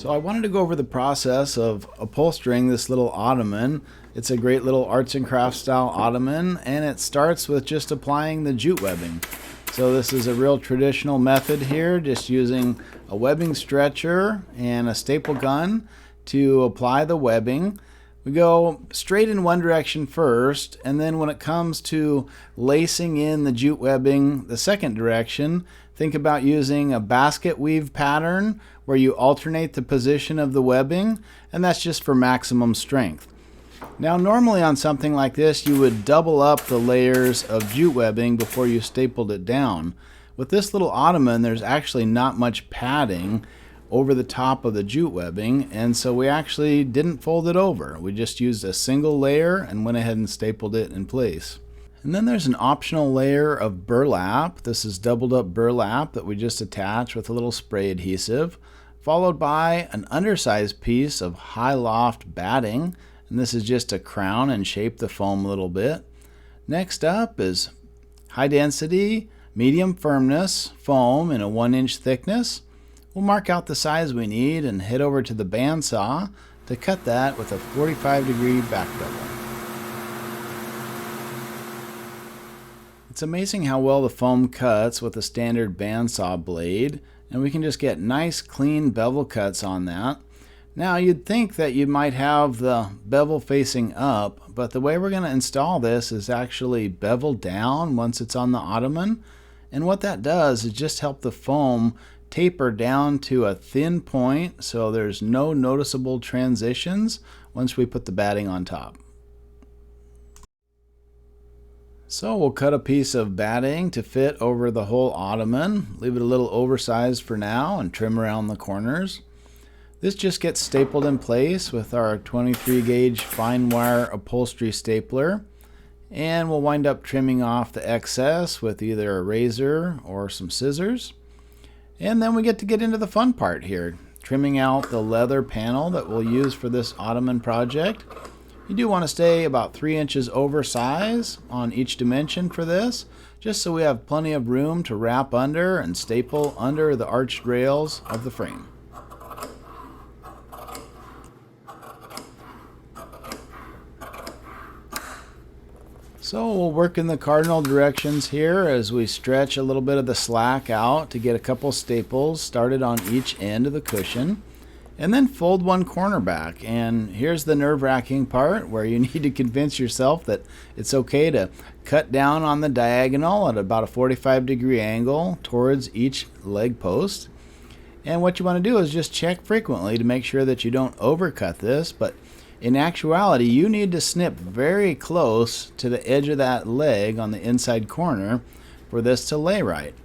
So I wanted to go over the process of upholstering this little ottoman. It's a great little arts and crafts style ottoman, and it starts with just applying the jute webbing. So this is a real traditional method here, just using a webbing stretcher and a staple gun to apply the webbing. We go straight in one direction first, and then when it comes to lacing in the jute webbing the second direction, think about using a basket weave pattern where you alternate the position of the webbing, and that's just for maximum strength. Now normally on something like this you would double up the layers of jute webbing before you stapled it down. With this little ottoman there's actually not much padding over the top of the jute webbing, and so we actually didn't fold it over. We just used a single layer and went ahead and stapled it in place. And then there's an optional layer of burlap. This is doubled up burlap that we just attach with a little spray adhesive, followed by an undersized piece of high loft batting, and this is just to crown and shape the foam a little bit. Next up is high density, medium firmness foam in a 1-inch thickness. We'll mark out the size we need and head over to the bandsaw to cut that with a 45-degree back bevel. It's amazing how well the foam cuts with a standard bandsaw blade, and we can just get nice clean bevel cuts on that. Now you'd think that you might have the bevel facing up, but the way we're going to install this is actually bevel down once it's on the ottoman, and what that does is just help the foam taper down to a thin point so there's no noticeable transitions once we put the batting on top. So we'll cut a piece of batting to fit over the whole ottoman, leave it a little oversized for now, and trim around the corners. This just gets stapled in place with our 23 gauge fine wire upholstery stapler, and we'll wind up trimming off the excess with either a razor or some scissors. And then we get into the fun part here, trimming out the leather panel that we'll use for this ottoman project. You do want to stay about 3 inches over size on each dimension for this, just so we have plenty of room to wrap under and staple under the arched rails of the frame. So we'll work in the cardinal directions here as we stretch a little bit of the slack out to get a couple staples started on each end of the cushion, and then fold one corner back. And here's the nerve-wracking part where you need to convince yourself that it's okay to cut down on the diagonal at about a 45-degree angle towards each leg post. And what you want to do is just check frequently to make sure that you don't overcut this, but in actuality, you need to snip very close to the edge of that leg on the inside corner for this to lay right.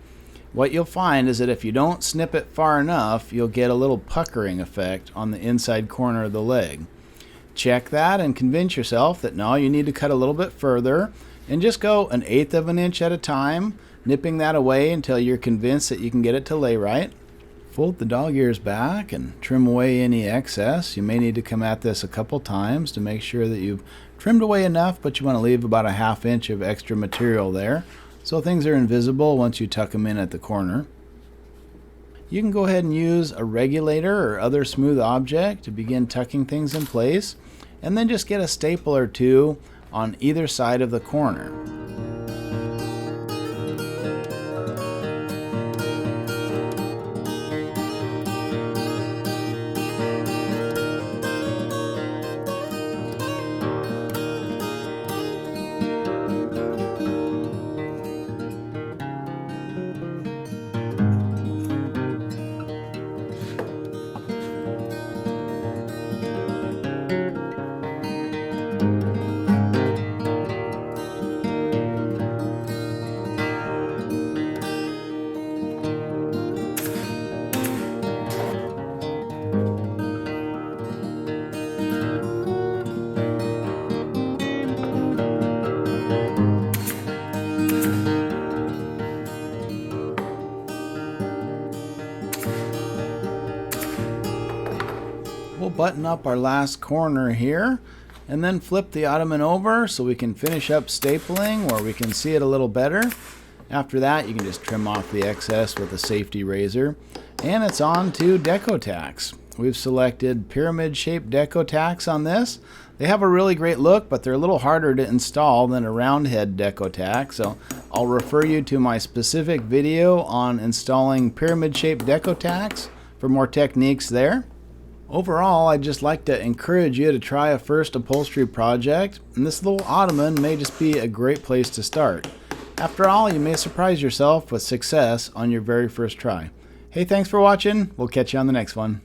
What you'll find is that if you don't snip it far enough, you'll get a little puckering effect on the inside corner of the leg. Check that and convince yourself that no, you need to cut a little bit further, and just go 1/8 of an inch at a time, nipping that away until you're convinced that you can get it to lay right. Fold the dog ears back and trim away any excess. You may need to come at this a couple times to make sure that you've trimmed away enough, but you want to leave about a 1/2 inch of extra material there so things are invisible once you tuck them in at the corner. You can go ahead and use a regulator or other smooth object to begin tucking things in place, and then just get a staple or two on either side of the corner. We'll button up our last corner here and then flip the ottoman over so we can finish up stapling where we can see it a little better. After that, you can just trim off the excess with a safety razor, and it's on to Deco Tacks. We've selected pyramid shaped Deco Tacks on this. They have a really great look, but they're a little harder to install than a round head Deco Tack, so I'll refer you to my specific video on installing pyramid shaped Deco Tacks for more techniques there. Overall, I'd just like to encourage you to try a first upholstery project, and this little ottoman may just be a great place to start. After all, you may surprise yourself with success on your very first try. Hey, thanks for watching. We'll catch you on the next one.